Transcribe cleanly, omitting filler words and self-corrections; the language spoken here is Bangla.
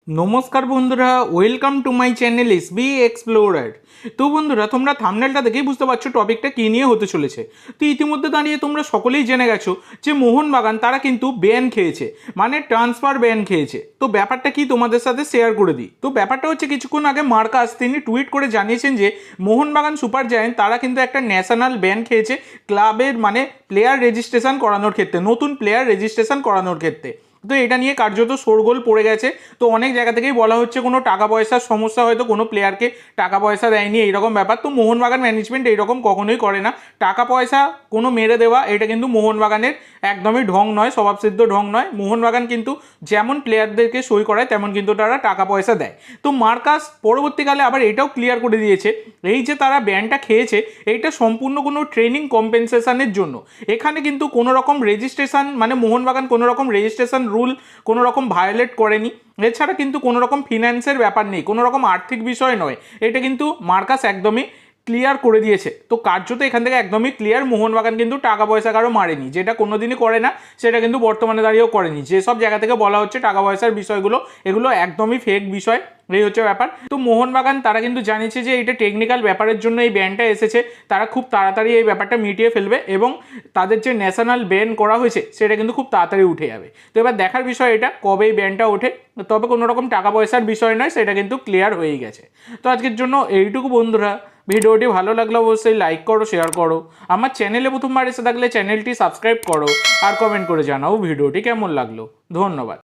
নমস্কার বন্ধুরা, welcome to my channel SB explorer. তো বন্ধুরা, তোমরা থাম্বনেলটা দেখেই বুঝতে পারছো টপিকটা কী নিয়ে হতে চলেছে। তো ইতিমধ্যে দাঁড়িয়ে তোমরা সকলেই জেনে গেছো যে মোহনবাগান তারা কিন্তু ব্যান খেয়েছে, মানে ট্রান্সফার ব্যান খেয়েছে। তো ব্যাপারটা কি তোমাদের সাথে শেয়ার করে দিই। তো ব্যাপারটা হচ্ছে, কিছুক্ষণ আগে মার্কাস তিনি টুইট করে জানিয়েছেন যে মোহনবাগান সুপার জায়ান্ট তারা কিন্তু একটা ন্যাশনাল ব্যান খেয়েছে ক্লাবের মানে প্লেয়ার রেজিস্ট্রেশন করানোর ক্ষেত্রে, নতুন প্লেয়ার রেজিস্ট্রেশন করানোর ক্ষেত্রে। তো এটা নিয়ে কার্যত শোরগোল পড়ে গেছে। তো অনেক জায়গা থেকেই বলা হচ্ছে কোনো টাকা পয়সার সমস্যা, হয়তো কোনো প্লেয়ারকে টাকা পয়সা দেয়নি এইরকম ব্যাপার। তো মোহনবাগান ম্যানেজমেন্ট এইরকম কখনোই করে না। টাকা পয়সা কোনো মেরে দেওয়া এটা কিন্তু মোহনবাগানের একদমই ঢং নয়, স্বভাবসিদ্ধ ঢং নয়। মোহনবাগান কিন্তু যেমন প্লেয়ারদেরকে সই করায় তেমন কিন্তু তারা টাকা পয়সা দেয়। তো মার্কাস পরবর্তীকালে আবার এটাও ক্লিয়ার করে দিয়েছে, এই যে তারা ব্যানটা খেয়েছে এইটা সম্পূর্ণ কোনো ট্রেনিং কম্পেনসেশনের জন্য। এখানে কিন্তু কোনো রকম রেজিস্ট্রেশন মানে মোহনবাগান কোনো রকম রেজিস্ট্রেশন রুল কোনো রকম ভায়োলেট করেনি। এছাড়া কিন্তু কোনো রকম ফিনান্সের ব্যাপার নেই, কোনো রকম আর্থিক বিষয় নয়। এটা কিন্তু মার্কাস একদমই ক্লিয়ার করে দিয়েছে। তো কার্যত এখান থেকে একদমই ক্লিয়ার, মোহনবাগান কিন্তু টাকা পয়সা কারো মারেনি, যেটা কোনোদিনই করে না, সেটা কিন্তু বর্তমানে দাঁড়িয়েও করেনি। যেসব জায়গা থেকে বলা হচ্ছে টাকা পয়সার বিষয়গুলো, এগুলো একদমই ফেক বিষয়। এই হচ্ছে ব্যাপার। তো মোহনবাগান তারা কিন্তু জানিয়েছে যে এটা টেকনিক্যাল ব্যাপারের জন্য এই ব্যানটা এসেছে, তারা খুব তাড়াতাড়ি এই ব্যাপারটা মিটিয়ে ফেলবে এবং তাদের যে ন্যাশনাল ব্যান করা হয়েছে সেটা কিন্তু খুব তাড়াতাড়ি উঠে যাবে। তো এবার দেখার বিষয় এটা কবে এই ব্যানটা ওঠে। তবে কোনো রকম টাকা পয়সার বিষয় নয়, সেটা কিন্তু ক্লিয়ার হয়েই গেছে। তো আজকের জন্য এইটুকু বন্ধুরা। ভিডিওটি ভালো লাগলে অবশ্যই লাইক করো, শেয়ার করো। আমার চ্যানেলে প্রথমবার এসে থাকলে চ্যানেলটি সাবস্ক্রাইব করো আর কমেন্ট করে জানাও ভিডিওটি কেমন লাগলো। ধন্যবাদ।